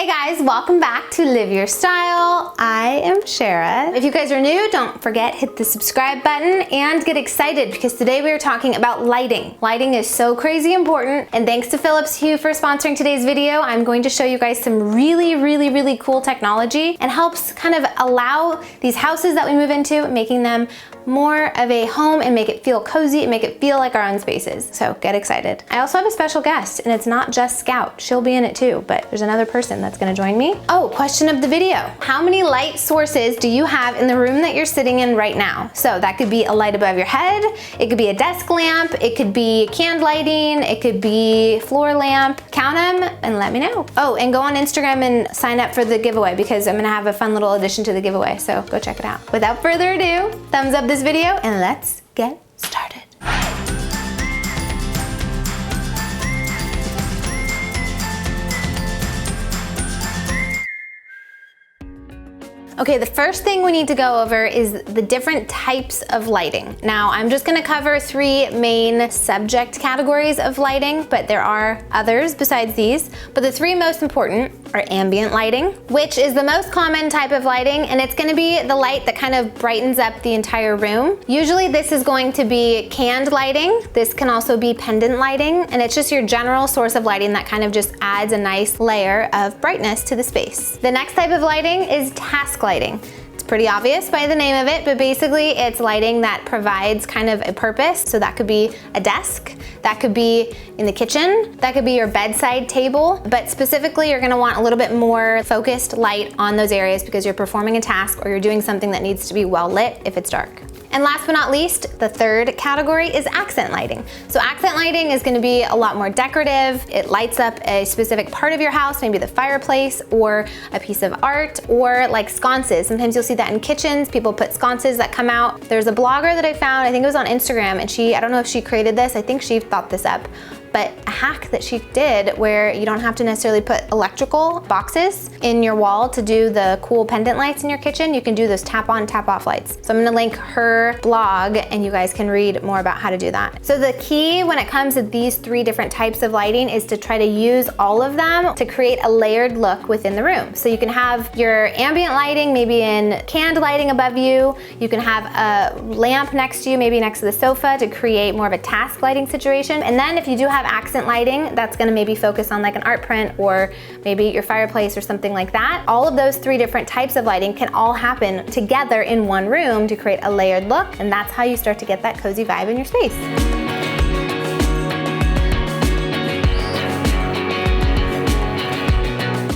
Hey guys, welcome back to Live Your Style. I am Sharrah. If you guys are new, don't forget, hit the subscribe button and get excited because today we are talking about lighting. Lighting is so crazy important, and thanks to Philips Hue for sponsoring today's video. I'm going to show you guys some really cool technology and helps kind of allow these houses that we move into, making them more of a home and make it feel cozy and make it feel like our own spaces. So get excited. I also have a special guest, and it's not just Scout. She'll be in it too, but there's another person that's gonna join me. Oh, question of the video. How many light sources do you have in the room that you're sitting in right now? So that could be a light above your head, it could be a desk lamp, it could be canned lighting, it could be floor lamp. Count them and let me know. Oh, and go on Instagram and sign up for the giveaway because I'm gonna have a fun little addition to the giveaway, so go check it out. Without further ado, thumbs up this video and let's get started. Okay, the first thing we need to go over is the different types of lighting. Now, I'm just gonna cover three main subject categories of lighting, but there are others besides these. But the three most important are ambient lighting, which is the most common type of lighting, and it's gonna be the light that kind of brightens up the entire room. Usually this is going to be canned lighting. This can also be pendant lighting, and it's just your general source of lighting that kind of just adds a nice layer of brightness to the space. The next type of lighting is task lighting. It's pretty obvious by the name of it, but basically it's lighting that provides kind of a purpose. So that could be a desk, that could be in the kitchen, that could be your bedside table, but specifically you're gonna want a little bit more focused light on those areas because you're performing a task or you're doing something that needs to be well lit if it's dark. And last but not least, the third category is accent lighting. So accent lighting is gonna be a lot more decorative. It lights up a specific part of your house, maybe the fireplace or a piece of art, or like sconces. Sometimes you'll see that in kitchens. People put sconces that come out. There's a blogger that I found, I think it was on Instagram, and I don't know if she created this, I think she thought this up, but a hack that she did where you don't have to necessarily put electrical boxes in your wall to do the cool pendant lights in your kitchen. You can do those tap on, tap off lights. So I'm gonna link her blog and you guys can read more about how to do that. So the key when it comes to these three different types of lighting is to try to use all of them to create a layered look within the room. So you can have your ambient lighting, maybe in canned lighting above you. You can have a lamp next to you, maybe next to the sofa to create more of a task lighting situation. And then if you do have accent lighting, that's gonna maybe focus on like an art print or maybe your fireplace or something like that. All of those three different types of lighting can all happen together in one room to create a layered look, and that's how you start to get that cozy vibe in your space.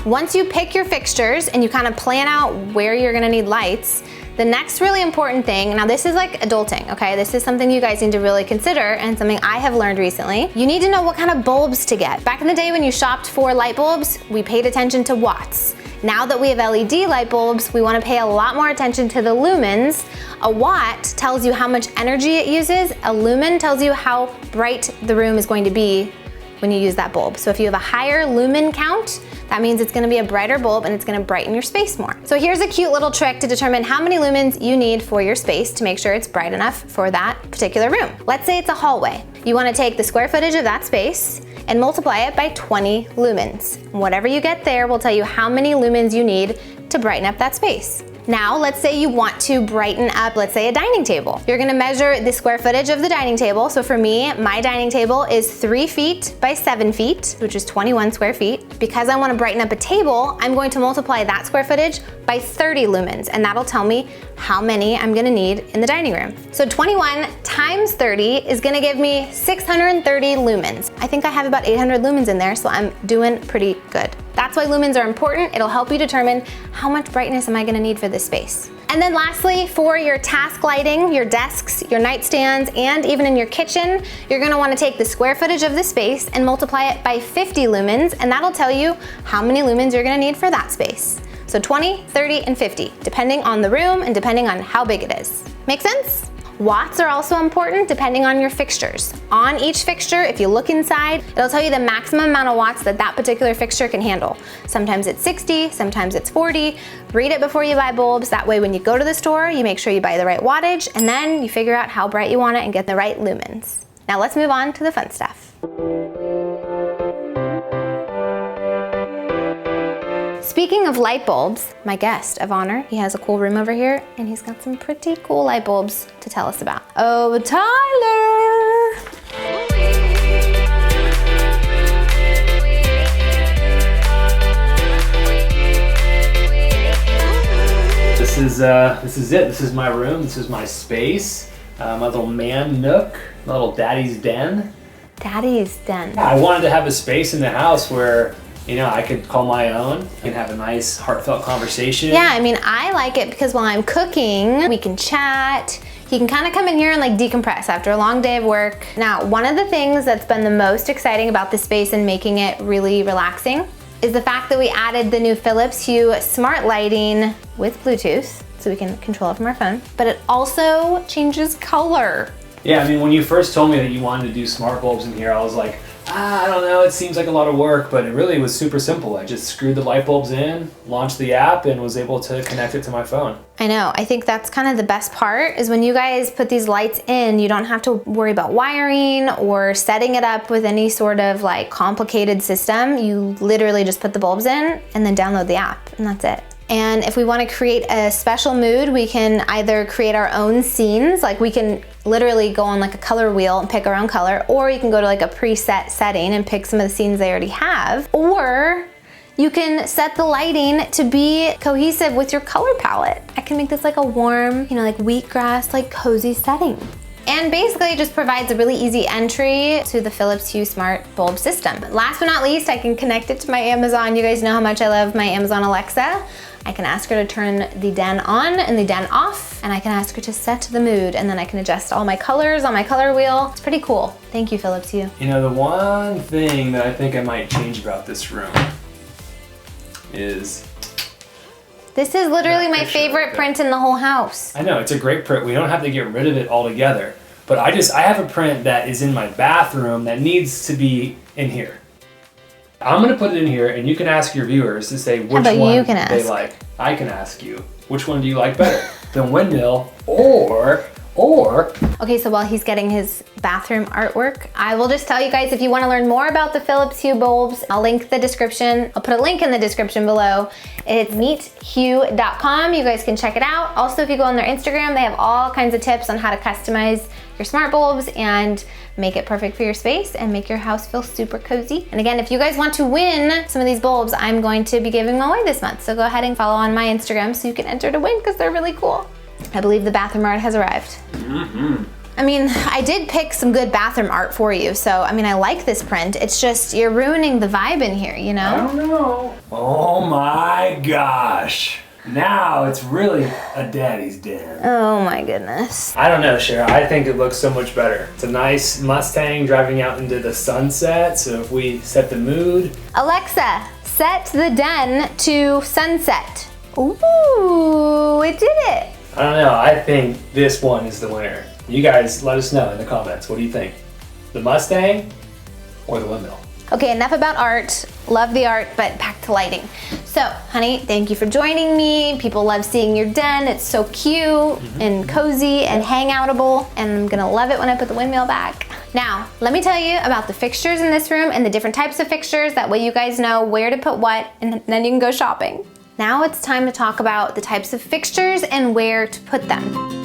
Once you pick your fixtures and you kind of plan out where you're gonna need lights, the next really important thing, now this is like adulting, okay? This is something you guys need to really consider and something I have learned recently. You need to know what kind of bulbs to get. Back in the day when you shopped for light bulbs, we paid attention to watts. Now that we have LED light bulbs, we wanna pay a lot more attention to the lumens. A watt tells you how much energy it uses. A lumen tells you how bright the room is going to be when you use that bulb. So if you have a higher lumen count, that means it's gonna be a brighter bulb and it's gonna brighten your space more. So here's a cute little trick to determine how many lumens you need for your space to make sure it's bright enough for that particular room. Let's say it's a hallway. You wanna take the square footage of that space and multiply it by 20 lumens. Whatever you get there will tell you how many lumens you need to brighten up that space. Now, let's say you want to brighten up, let's say a dining table. You're gonna measure the square footage of the dining table. So for me, my dining table is 3 feet by 7 feet, which is 21 square feet. Because I wanna brighten up a table, I'm going to multiply that square footage by 30 lumens, and that'll tell me how many I'm gonna need in the dining room. So 21 times 30 is gonna give me 630 lumens. I think I have about 800 lumens in there, so I'm doing pretty good. That's why lumens are important. It'll help you determine how much brightness am I gonna need for this space. And then lastly, for your task lighting, your desks, your nightstands, and even in your kitchen, you're gonna wanna take the square footage of the space and multiply it by 50 lumens, and that'll tell you how many lumens you're gonna need for that space. So 20, 30, and 50, depending on the room and depending on how big it is. Make sense? Watts are also important depending on your fixtures. On each fixture, if you look inside, it'll tell you the maximum amount of watts that that particular fixture can handle. Sometimes it's 60, sometimes it's 40. Read it before you buy bulbs. That way when you go to the store, you make sure you buy the right wattage, and then you figure out how bright you want it and get the right lumens. Now let's move on to the fun stuff. Speaking of light bulbs, my guest of honor, he has a cool room over here and he's got some pretty cool light bulbs to tell us about. Oh, Tyler! This is it. This is my room. This is my space. My little man nook, my little daddy's den. Daddy's den. Yeah, I wanted to have a space in the house where, you know, I could call my own and have a nice heartfelt conversation. Yeah, I mean, I like it because while I'm cooking, we can chat. He can kind of come in here and like decompress after a long day of work. Now, one of the things that's been the most exciting about this space and making it really relaxing is the fact that we added the new Philips Hue smart lighting with Bluetooth, so we can control it from our phone, but it also changes color. Yeah, I mean, when you first told me that you wanted to do smart bulbs in here, I was like, I don't know, it seems like a lot of work, but it really was super simple. I just screwed the light bulbs in, launched the app, and was able to connect it to my phone. I know, I think that's kind of the best part is when you guys put these lights in, you don't have to worry about wiring or setting it up with any sort of like complicated system. You literally just put the bulbs in and then download the app, and that's it. And if we want to create a special mood, we can either create our own scenes, like we can literally go on like a color wheel and pick our own color, or you can go to like a preset setting and pick some of the scenes they already have, or you can set the lighting to be cohesive with your color palette. I can make this like a warm, you know, like wheatgrass, like cozy setting. And basically it just provides a really easy entry to the Philips Hue smart bulb system. Last but not least, I can connect it to my Amazon. You guys know how much I love my Amazon Alexa. I can ask her to turn the den on and the den off, and I can ask her to set the mood, and then I can adjust all my colors on my color wheel. It's pretty cool. Thank you, Philips Hue. You know, the one thing that I think I might change about this room is... This is literally my favorite print in the whole house. I know, it's a great print. We don't have to get rid of it altogether. But I have a print that is in my bathroom that needs to be in here. I'm gonna put it in here and you can ask your viewers to say which one they like. I can ask you, which one do you like better? The windmill or... Okay, so while he's getting his bathroom artwork, I will just tell you guys, if you want to learn more about the Philips Hue bulbs, I'll link the description. I'll put a link in the description below. It's meethue.com. You guys can check it out. Also, if you go on their Instagram, they have all kinds of tips on how to customize your smart bulbs and make it perfect for your space and make your house feel super cozy. And again, if you guys want to win some of these bulbs, I'm going to be giving them away this month. So go ahead and follow on my Instagram so you can enter to win because they're really cool. I believe the bathroom art has arrived. I mean, I did pick some good bathroom art for you, so I mean, I like this print. It's just, you're ruining the vibe in here, you know? I don't know. Oh my gosh. Now it's really a daddy's den. Oh my goodness. I don't know, Sharrah. I think it looks so much better. It's a nice Mustang driving out into the sunset, so if we set the mood. Alexa, set the den to sunset. Ooh, it did it. I don't know, I think this one is the winner. You guys let us know in the comments. What do you think? The Mustang or the windmill? Okay, enough about art. Love the art, but back to lighting. So, honey, thank you for joining me. People love seeing your den. It's so cute and cozy and hangoutable, and I'm gonna love it when I put the windmill back. Now, let me tell you about the fixtures in this room and the different types of fixtures. That way you guys know where to put what, and then you can go shopping. Now it's time to talk about the types of fixtures and where to put them.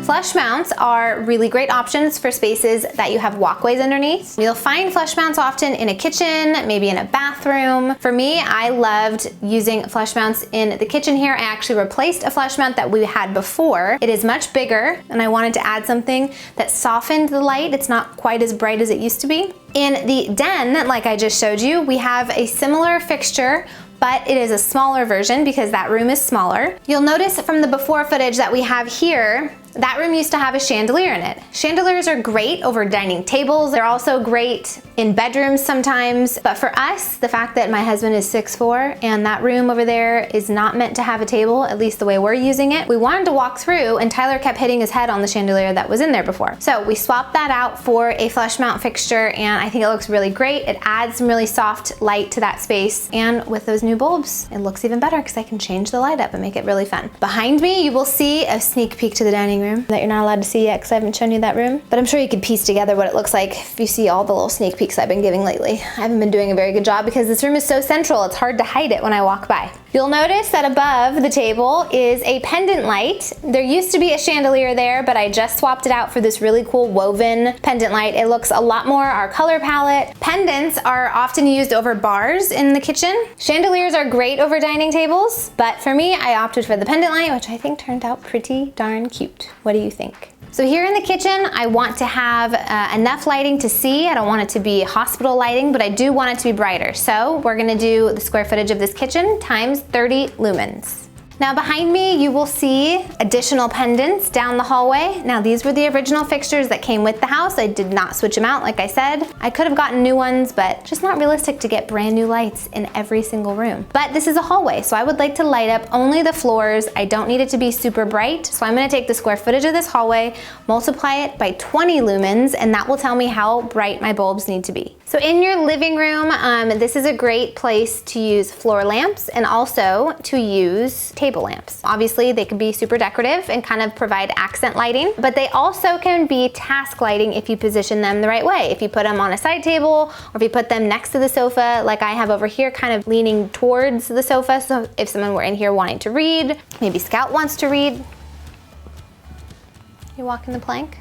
Flush mounts are really great options for spaces that you have walkways underneath. You'll find flush mounts often in a kitchen, maybe in a bathroom. For me, I loved using flush mounts in the kitchen here. I actually replaced a flush mount that we had before. It is much bigger, and I wanted to add something that softened the light. It's not quite as bright as it used to be. In the den, like I just showed you, we have a similar fixture, but it is a smaller version because that room is smaller. You'll notice from the before footage that we have here, that room used to have a chandelier in it. Chandeliers are great over dining tables. They're also great in bedrooms sometimes. But for us, the fact that my husband is 6'4" and that room over there is not meant to have a table, at least the way we're using it, we wanted to walk through and Tyler kept hitting his head on the chandelier that was in there before. So we swapped that out for a flush mount fixture, and I think it looks really great. It adds some really soft light to that space, and with those new bulbs, it looks even better because I can change the light up and make it really fun. Behind me, you will see a sneak peek to the dining dining room that you're not allowed to see yet because I haven't shown you that room. But I'm sure you could piece together what it looks like if you see all the little sneak peeks I've been giving lately. I haven't been doing a very good job because this room is so central, it's hard to hide it when I walk by. You'll notice that above the table is a pendant light. There used to be a chandelier there, but I just swapped it out for this really cool woven pendant light. It looks a lot more our color palette. Pendants are often used over bars in the kitchen. Chandeliers are great over dining tables, but for me, I opted for the pendant light, which I think turned out pretty darn cute. What do you think? So here in the kitchen, I want to have enough lighting to see. I don't want it to be hospital lighting, but I do want it to be brighter. So we're gonna do the square footage of this kitchen times 30 lumens. Now behind me, you will see additional pendants down the hallway. Now these were the original fixtures that came with the house. I did not switch them out, like I said. I could have gotten new ones, but just not realistic to get brand new lights in every single room. But this is a hallway, so I would like to light up only the floors. I don't need it to be super bright. So I'm gonna take the square footage of this hallway, multiply it by 20 lumens, and that will tell me how bright my bulbs need to be. So in your living room, this is a great place to use floor lamps and also to use table lamps. Obviously, they can be super decorative and kind of provide accent lighting, but they also can be task lighting if you position them the right way. If you put them on a side table, or if you put them next to the sofa, like I have over here, kind of leaning towards the sofa. So if someone were in here wanting to read, maybe Scout wants to read. You walking the plank?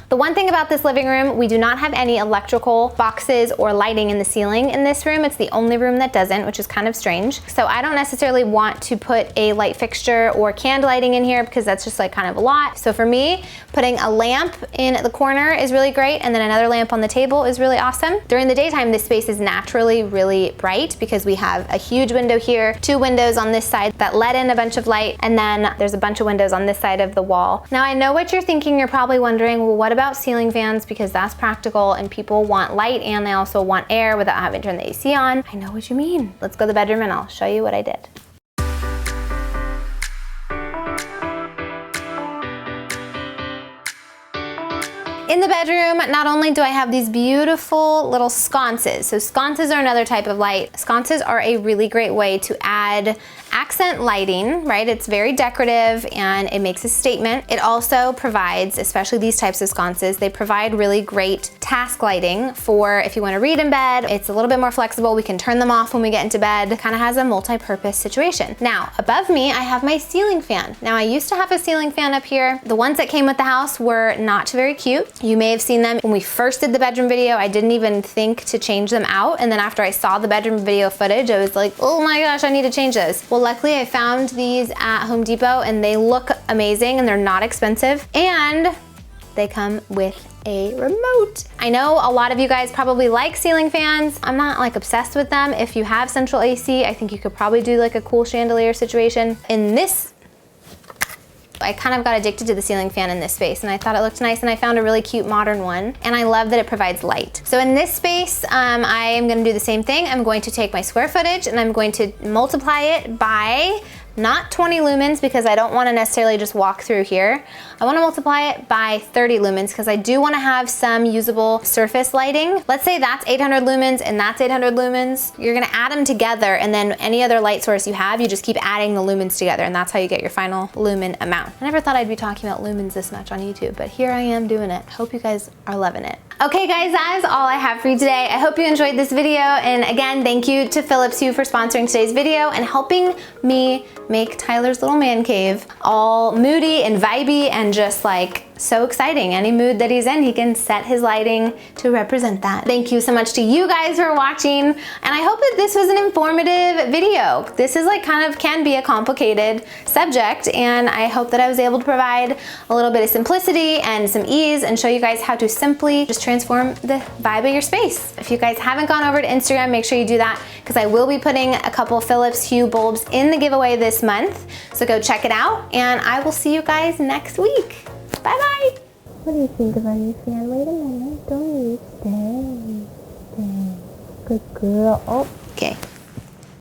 The one thing about this living room, we do not have any electrical boxes or lighting in the ceiling in this room. It's the only room that doesn't, which is kind of strange. So I don't necessarily want to put a light fixture or candle lighting in here because that's just like kind of a lot. So for me, putting a lamp in the corner is really great, and then another lamp on the table is really awesome. During the daytime, this space is naturally really bright because we have a huge window here, 2 windows on this side that let in a bunch of light, and then there's a bunch of windows on this side of the wall. Now I know what you're thinking. You're probably wondering, well, what about ceiling fans, because that's practical and people want light and they also want air without having to turn the AC on. I know what you mean. Let's go to the bedroom and I'll show you what I did. In the bedroom, not only do I have these beautiful little sconces. So sconces are another type of light. Sconces are a really great way to add accent lighting, right? It's very decorative and it makes a statement. It also provides, especially these types of sconces, they provide really great task lighting for if you want to read in bed. It's a little bit more flexible. We can turn them off when we get into bed. It kind of has a multi-purpose situation. Now, above me, I have my ceiling fan. Now, I used to have a ceiling fan up here. The ones that came with the house were not very cute. You may have seen them when we first did the bedroom video. I didn't even think to change them out. And then after I saw the bedroom video footage, I was like, oh my gosh, I need to change those. Well, luckily I found these at Home Depot and they look amazing and they're not expensive. And they come with a remote. I know a lot of you guys probably like ceiling fans. I'm not like obsessed with them. If you have central AC, I think you could probably do like a cool chandelier situation. In this, I kind of got addicted to the ceiling fan in this space and I thought it looked nice, and I found a really cute modern one, and I love that it provides light. So in this space, I am gonna do the same thing. I'm going to take my square footage and I'm going to multiply it by not 20 lumens because I don't want to necessarily just walk through here. I want to multiply it by 30 lumens because I do want to have some usable surface lighting. Let's say that's 800 lumens and that's 800 lumens. You're going to add them together, and then any other light source you have, you just keep adding the lumens together, and that's how you get your final lumen amount. I never thought I'd be talking about lumens this much on YouTube, but here I am doing it. Hope you guys are loving it. Okay guys, that is all I have for you today. I hope you enjoyed this video, and again, thank you to Philips Hue for sponsoring today's video and helping me make Tyler's little man cave all moody and vibey and just like so exciting. Any mood that he's in, he can set his lighting to represent that. Thank you so much to you guys for watching, and I hope that this was an informative video. This is like kind of can be a complicated subject, and I hope that I was able to provide a little bit of simplicity and some ease and show you guys how to simply just transform the vibe of your space. If you guys haven't gone over to Instagram, make sure you do that because I will be putting a couple Philips Hue bulbs in the giveaway this month. So go check it out, and I will see you guys next week. Bye-bye. What do you think about your fan? Wait a minute. Don't leave. Stay. Stay. Good girl. Oh, okay.